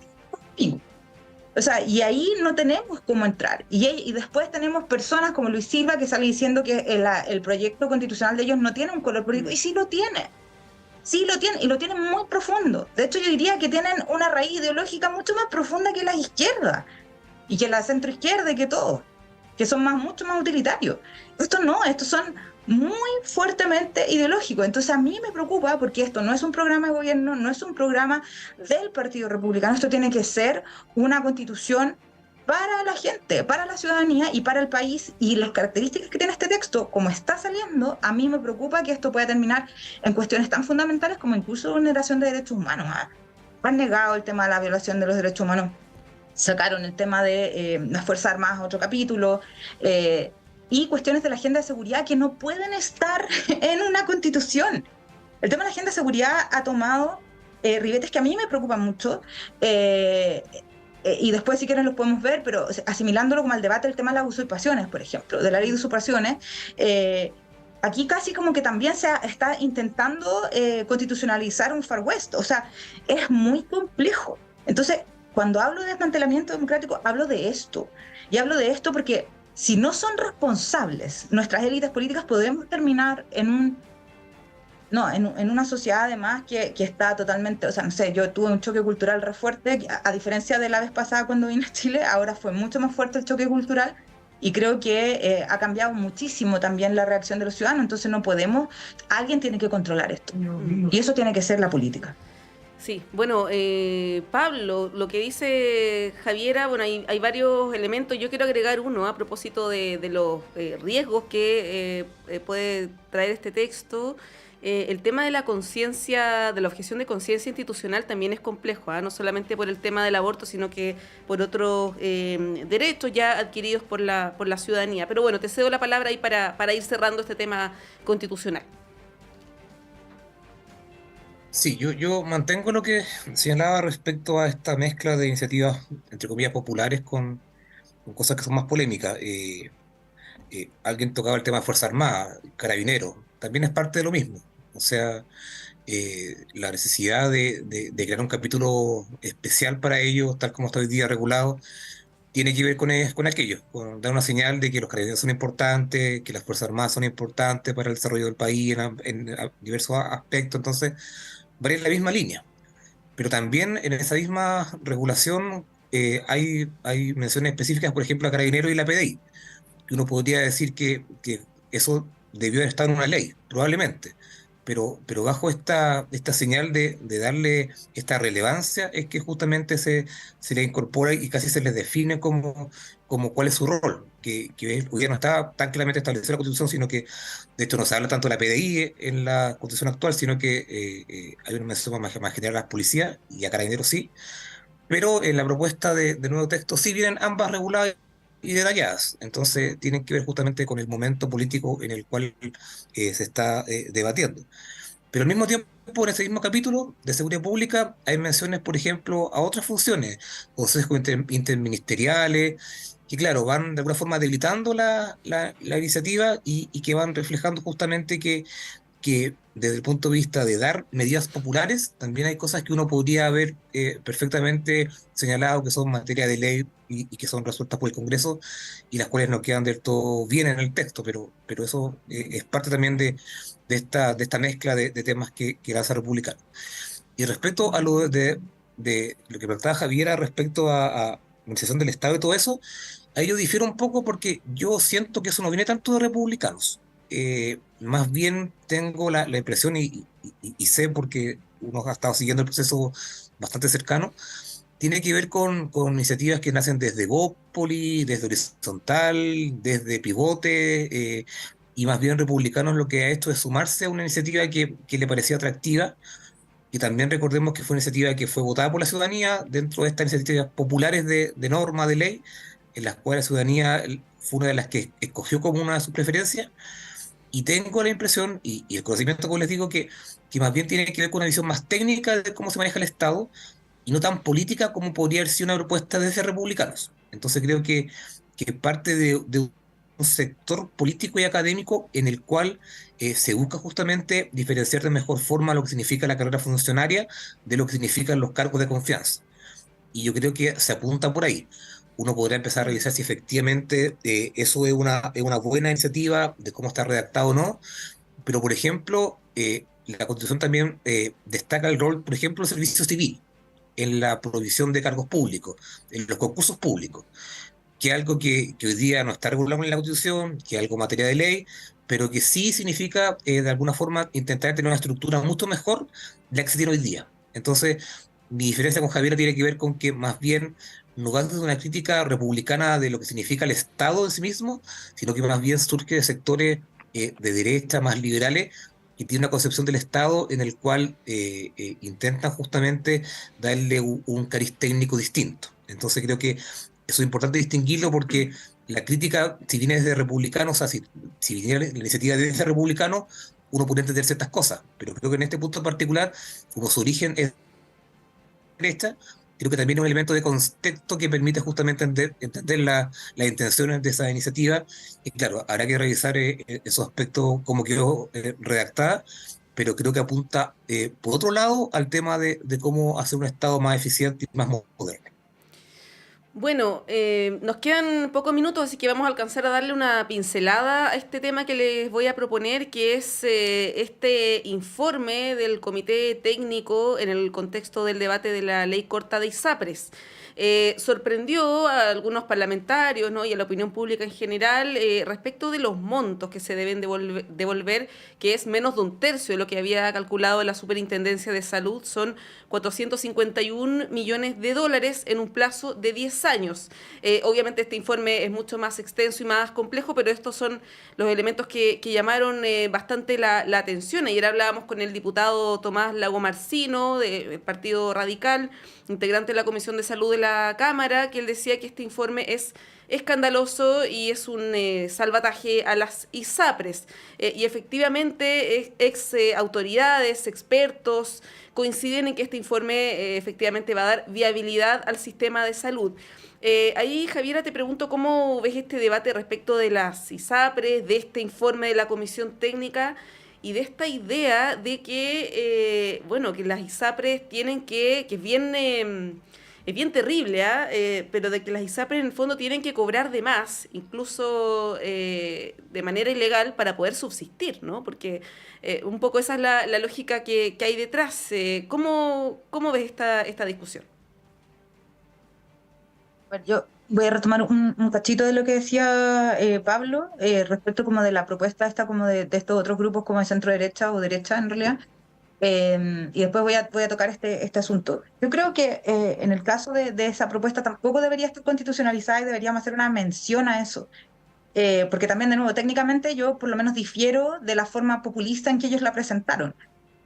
o sea, y ahí no tenemos cómo entrar. Y después tenemos personas como Luis Silva, que sale diciendo que el proyecto constitucional de ellos no tiene un color político, y sí lo tiene. Sí lo tienen, y lo tienen muy profundo. De hecho, yo diría que tienen una raíz ideológica mucho más profunda que las izquierdas, y que la centroizquierda, y que todo, que son mucho más utilitarios. Estos son muy fuertemente ideológicos. Entonces a mí me preocupa, porque esto no es un programa de gobierno, no es un programa del Partido Republicano, esto tiene que ser una constitución para la gente, para la ciudadanía y para el país. Y las características que tiene este texto, como está saliendo, a mí me preocupa que esto pueda terminar en cuestiones tan fundamentales como incluso vulneración de derechos humanos. Han negado el tema de la violación de los derechos humanos, sacaron el tema de las Fuerzas Armadas a otro capítulo, y cuestiones de la agenda de seguridad que no pueden estar en una constitución. El tema de la agenda de seguridad ha tomado ribetes que a mí me preocupan mucho, y después si quieren los podemos ver, pero asimilándolo como al debate del tema de las usurpaciones, por ejemplo, de la ley de usurpaciones, aquí casi como que también se está intentando constitucionalizar un Far West. O sea, es muy complejo. Entonces, cuando hablo de desmantelamiento democrático, hablo de esto. Y hablo de esto porque si no son responsables nuestras élites políticas, podemos terminar en una sociedad además que está totalmente, o sea, no sé, yo tuve un choque cultural re fuerte, a diferencia de la vez pasada cuando vine a Chile, ahora fue mucho más fuerte el choque cultural, y creo que ha cambiado muchísimo también la reacción de los ciudadanos. Entonces no podemos, alguien tiene que controlar esto, y eso tiene que ser la política. Sí, bueno, Pablo, lo que dice Javiera, bueno, hay varios elementos. Yo quiero agregar uno a propósito de los riesgos que puede traer este texto. El tema de la conciencia, de la objeción de conciencia institucional también es complejo, no solamente por el tema del aborto, sino que por otros derechos ya adquiridos por la ciudadanía. Pero bueno, te cedo la palabra ahí para ir cerrando este tema constitucional. Sí, yo mantengo lo que señalaba respecto a esta mezcla de iniciativas, entre comillas, populares con cosas que son más polémicas. Alguien tocaba el tema de Fuerza Armada, Carabineros, también es parte de lo mismo. O sea, la necesidad de crear un capítulo especial para ellos, tal como está hoy día regulado, tiene que ver con aquello, con dar una señal de que los carabineros son importantes, que las Fuerzas Armadas son importantes para el desarrollo del país en diversos aspectos. Entonces, va en la misma línea. Pero también en esa misma regulación hay menciones específicas, por ejemplo, a Carabineros y la PDI. Que uno podría decir que eso debió estar en una ley, probablemente. Pero bajo esta señal de darle esta relevancia es que justamente se le incorpora y casi se les define como cuál es su rol, que hoy día no está tan claramente establecido en la Constitución, sino que de hecho no se habla tanto de la PDI en la Constitución actual, sino que hay una mención más general a las policías y a Carabineros sí, pero en la propuesta de nuevo texto sí vienen ambas reguladas y detalladas. Entonces tienen que ver justamente con el momento político en el cual se está debatiendo. Pero al mismo tiempo, en ese mismo capítulo de seguridad pública, hay menciones, por ejemplo, a otras funciones, consejos interministeriales, que claro, van de alguna forma debilitando la iniciativa y que van reflejando justamente que desde el punto de vista de dar medidas populares, también hay cosas que uno podría haber perfectamente señalado que son materia de ley y que son resueltas por el Congreso y las cuales no quedan del todo bien en el texto, pero eso es parte también de esta mezcla de temas que lanza Republicano. Y respecto a de lo que preguntaba Javiera respecto a organización del Estado y todo eso, ahí yo difiero un poco porque yo siento que eso no viene tanto de republicanos. Más bien tengo la impresión y sé porque uno ha estado siguiendo el proceso bastante cercano, tiene que ver con iniciativas que nacen desde Bópoli, desde Horizontal, desde Pivote, y más bien republicanos lo que ha hecho es sumarse a una iniciativa que le parecía atractiva, y también recordemos que fue una iniciativa que fue votada por la ciudadanía dentro de estas iniciativas populares de norma, de ley, en las cuales la ciudadanía fue una de las que escogió como una de sus preferencias, y tengo la impresión y el conocimiento, como les digo, que más bien tiene que ver con una visión más técnica de cómo se maneja el Estado y no tan política como podría haber sido una propuesta desde republicanos. Entonces creo que parte de un sector político y académico en el cual se busca justamente diferenciar de mejor forma lo que significa la carrera funcionaria de lo que significan los cargos de confianza. Y yo creo que se apunta por ahí. Uno podrá empezar a revisar si efectivamente eso es una buena iniciativa, de cómo está redactado o no, pero por ejemplo, la Constitución también destaca el rol, por ejemplo, del servicio civil en la provisión de cargos públicos, en los concursos públicos, que es algo que hoy día no está regulado en la Constitución, que es algo materia de ley, pero que sí significa, de alguna forma, intentar tener una estructura mucho mejor de la que se tiene hoy día. Entonces, mi diferencia con Javier tiene que ver con que más bien no va desde una crítica republicana de lo que significa el Estado en sí mismo, sino que más bien surge de sectores de derecha, más liberales, que tienen una concepción del Estado en el cual intentan justamente darle un cariz técnico distinto. Entonces creo que eso es importante distinguirlo porque la crítica, si viene desde republicanos, o sea, si viene la iniciativa desde republicanos, uno puede entender ciertas cosas, pero creo que en este punto en particular, como su origen es derecha, creo que también es un elemento de contexto que permite justamente entender las intenciones de esa iniciativa. Y claro, habrá que revisar esos aspectos como quedó redactada, pero creo que apunta, por otro lado, al tema de cómo hacer un Estado más eficiente y más moderno. Bueno, nos quedan pocos minutos, así que vamos a alcanzar a darle una pincelada a este tema que les voy a proponer, que es este informe del Comité Técnico en el contexto del debate de la ley corta de ISAPRES. Sorprendió a algunos parlamentarios, ¿no?, y a la opinión pública en general respecto de los montos que se deben devolver, que es menos de un tercio de lo que había calculado la Superintendencia de Salud. Son 451 millones de dólares en un plazo de 10 años. Obviamente este informe es mucho más extenso y más complejo, pero estos son los elementos que llamaron bastante la atención. Ayer hablábamos con el diputado Tomás Lago Marcino, del Partido Radical, integrante de la Comisión de Salud de la Cámara, que él decía que este informe es escandaloso y es un salvataje a las ISAPRES. Y efectivamente, autoridades, expertos, coinciden en que este informe efectivamente va a dar viabilidad al sistema de salud. Ahí, Javiera, te pregunto cómo ves este debate respecto de las ISAPRES, de este informe de la Comisión Técnica y de esta idea de que, que las ISAPRES tienen que es bien terrible, pero de que las ISAPRES en el fondo tienen que cobrar de más, incluso de manera ilegal, para poder subsistir, ¿no? Porque un poco esa es la lógica que hay detrás. ¿Cómo ves esta discusión? Bueno, yo voy a retomar un cachito de lo que decía Pablo respecto como de la propuesta esta como de estos otros grupos como de centro derecha o derecha en realidad. Y después voy a tocar este asunto. Yo creo que en el caso de esa propuesta tampoco debería estar constitucionalizada y deberíamos hacer una mención a eso. Porque también, de nuevo, técnicamente yo por lo menos difiero de la forma populista en que ellos la presentaron.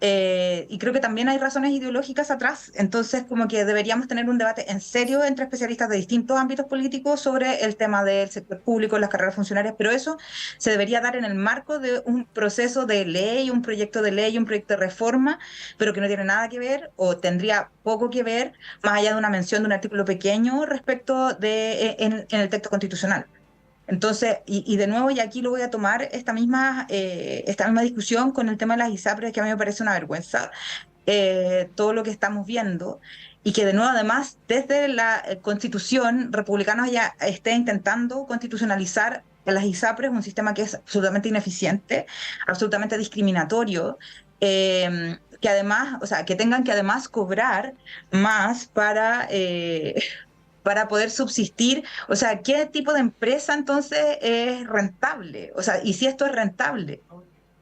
y creo que también hay razones ideológicas atrás, entonces como que deberíamos tener un debate en serio entre especialistas de distintos ámbitos políticos sobre el tema del sector público, las carreras funcionarias, pero eso se debería dar en el marco de un proceso de ley, un proyecto de ley, un proyecto de reforma, pero que no tiene nada que ver o tendría poco que ver, más allá de una mención de un artículo pequeño respecto de en el texto constitucional. Entonces, y de nuevo, y aquí lo voy a tomar esta misma discusión con el tema de las ISAPRES, que a mí me parece una vergüenza, todo lo que estamos viendo, y que de nuevo, además, desde la Constitución, republicanos ya estén intentando constitucionalizar a las ISAPRES, un sistema que es absolutamente ineficiente, absolutamente discriminatorio, que además, o sea, que tengan que además cobrar más para poder subsistir. O sea, ¿qué tipo de empresa entonces es rentable? O sea, y si esto es rentable.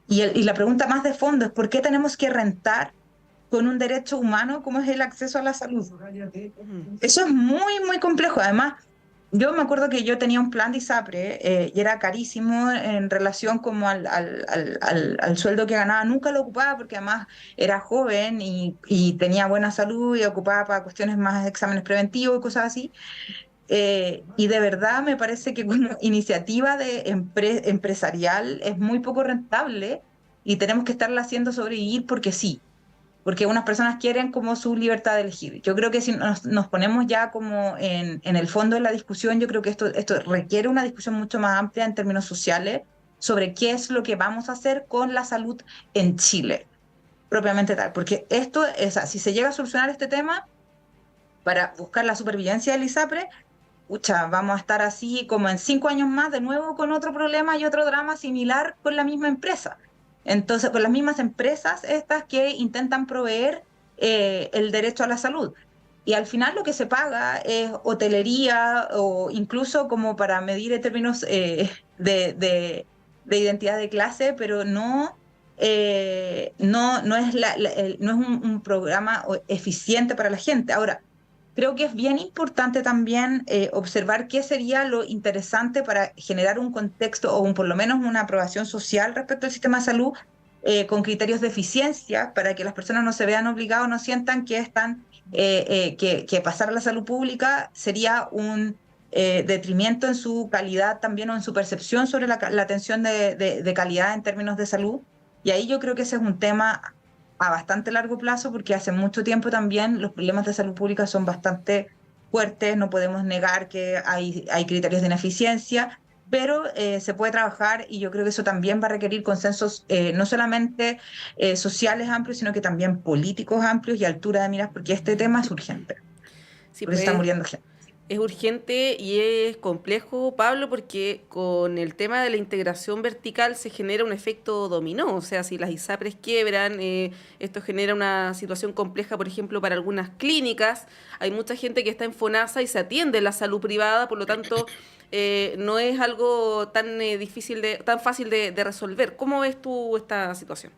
Y la pregunta más de fondo es, ¿por qué tenemos que rentar con un derecho humano como es el acceso a la salud? Eso es muy, muy complejo. Además, yo me acuerdo que yo tenía un plan de ISAPRE y era carísimo en relación como al sueldo que ganaba. Nunca lo ocupaba porque además era joven y tenía buena salud y ocupaba para cuestiones más de exámenes preventivos y cosas así. Y de verdad me parece que como iniciativa empresarial es muy poco rentable y tenemos que estarla haciendo sobrevivir porque sí, porque unas personas quieren como su libertad de elegir. Yo creo que si nos ponemos ya como en el fondo de la discusión, yo creo que esto requiere una discusión mucho más amplia en términos sociales sobre qué es lo que vamos a hacer con la salud en Chile, propiamente tal, porque esto es, o sea, si se llega a solucionar este tema para buscar la supervivencia del ISAPRE, pucha, vamos a estar así como en 5 años más de nuevo con otro problema y otro drama similar con la misma empresa. Entonces, con las mismas empresas estas que intentan proveer el derecho a la salud. Y al final lo que se paga es hotelería o incluso como para medir en términos de identidad de clase, pero no es, no es un programa eficiente para la gente. Ahora, creo que es bien importante también observar qué sería lo interesante para generar un contexto o por lo menos una aprobación social respecto al sistema de salud con criterios de eficiencia para que las personas no se vean obligadas, no sientan que que pasar a la salud pública sería un detrimento en su calidad también o en su percepción sobre la atención de calidad en términos de salud. Y ahí yo creo que ese es un tema a bastante largo plazo, porque hace mucho tiempo también los problemas de salud pública son bastante fuertes, no podemos negar que hay criterios de ineficiencia, pero se puede trabajar y yo creo que eso también va a requerir consensos no solamente sociales amplios, sino que también políticos amplios y altura de miras, porque este tema es urgente, Sí, porque está muriendo gente. es urgente y es complejo, Pablo, porque con el tema de la integración vertical se genera un efecto dominó. O sea, si las ISAPRES quiebran, esto genera una situación compleja, por ejemplo, para algunas clínicas. Hay mucha gente que está en FONASA y se atiende en la salud privada, por lo tanto, no es algo tan tan fácil de resolver. ¿Cómo ves tú esta situación?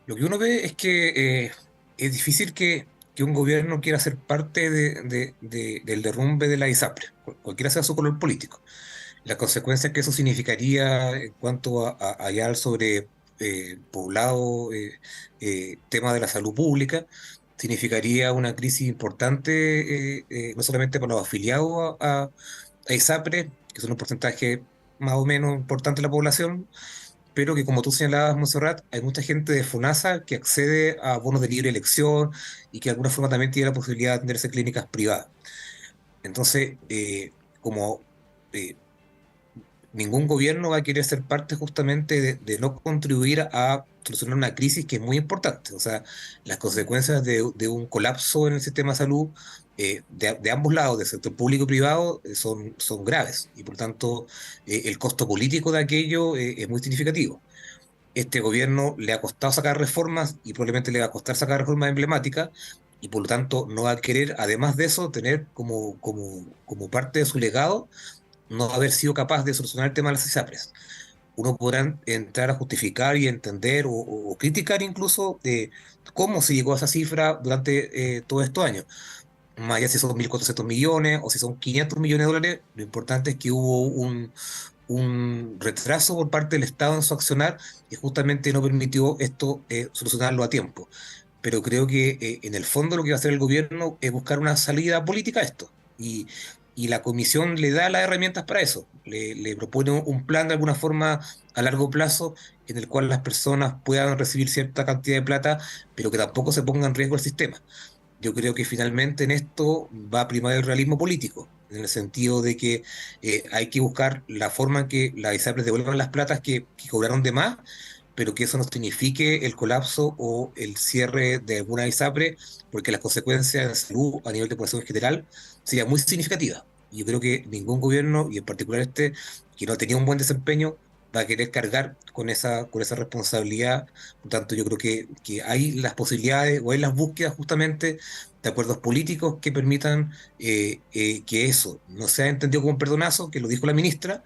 Lo que uno ve es que es difícil que un gobierno quiera ser parte del derrumbe de la ISAPRE, cualquiera sea su color político. Las consecuencias que eso significaría en cuanto a hallar sobre poblado, tema de la salud pública, significaría una crisis importante, no solamente para los afiliados a ISAPRE, que son un porcentaje más o menos importante de la población, pero que como tú señalabas, Montserrat, hay mucha gente de FONASA que accede a bonos de libre elección y que de alguna forma también tiene la posibilidad de atenderse en clínicas privadas. Entonces, como ningún gobierno va a querer ser parte justamente de no contribuir a solucionar una crisis que es muy importante. O sea, las consecuencias de un colapso en el sistema de salud de ambos lados, del sector público y privado, son graves. Y por tanto, el costo político de aquello es muy significativo. Este gobierno le ha costado sacar reformas y probablemente le va a costar sacar reformas emblemáticas y por lo tanto no va a querer, además de eso, tener como parte de su legado no haber sido capaz de solucionar el tema de las ISAPRES. Uno podrá entrar a justificar y entender o criticar incluso cómo se llegó a esa cifra durante todos estos años. Más allá si son 1.400 millones o si son 500 millones de dólares, lo importante es que hubo un retraso por parte del Estado en su accionar que justamente no permitió esto solucionarlo a tiempo. Pero creo que en el fondo lo que va a hacer el gobierno es buscar una salida política a esto. Y la comisión le da las herramientas para eso. Le propone un plan de alguna forma a largo plazo en el cual las personas puedan recibir cierta cantidad de plata, pero que tampoco se ponga en riesgo el sistema. Yo creo que finalmente en esto va a primar el realismo político, en el sentido de que hay que buscar la forma en que las ISAPRES devuelvan las platas que cobraron de más, pero que eso no signifique el colapso o el cierre de alguna ISAPRE, porque las consecuencias de salud a nivel de población en general serían muy significativas. Y yo creo que ningún gobierno, y en particular este, que no tenía un buen desempeño, va a querer cargar con esa responsabilidad. Por tanto, yo creo que hay las posibilidades o hay las búsquedas justamente de acuerdos políticos que permitan que eso no sea entendido como un perdonazo, que lo dijo la ministra,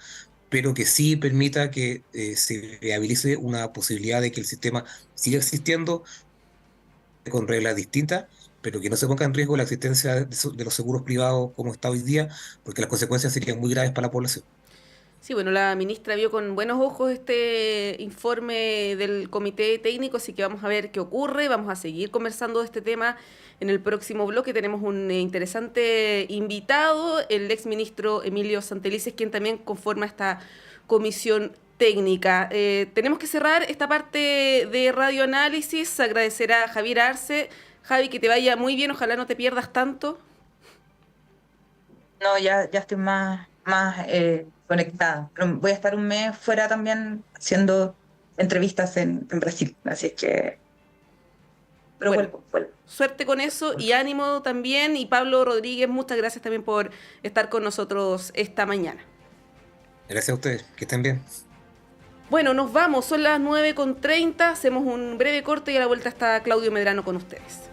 pero que sí permita que se viabilice una posibilidad de que el sistema siga existiendo con reglas distintas, pero que no se ponga en riesgo la existencia de los seguros privados como está hoy día, porque las consecuencias serían muy graves para la población. Sí, bueno, la ministra vio con buenos ojos este informe del comité técnico, así que vamos a ver qué ocurre, vamos a seguir conversando de este tema en el próximo bloque. Tenemos un interesante invitado, el exministro Emilio Santelices, quien también conforma esta comisión técnica. Tenemos que cerrar esta parte de radioanálisis, agradecer a Javier Arce. Javi, que te vaya muy bien, ojalá no te pierdas tanto. No, ya estoy más conectada. Pero voy a estar un mes fuera también haciendo entrevistas en Brasil. Así es que... Pero Bueno, vuelvo. suerte con eso y ánimo también. Y Pablo Rodríguez, muchas gracias también por estar con nosotros esta mañana. Gracias a ustedes, que estén bien. Bueno, nos vamos, son las 9:30, hacemos un breve corte y a la vuelta está Claudio Medrano con ustedes.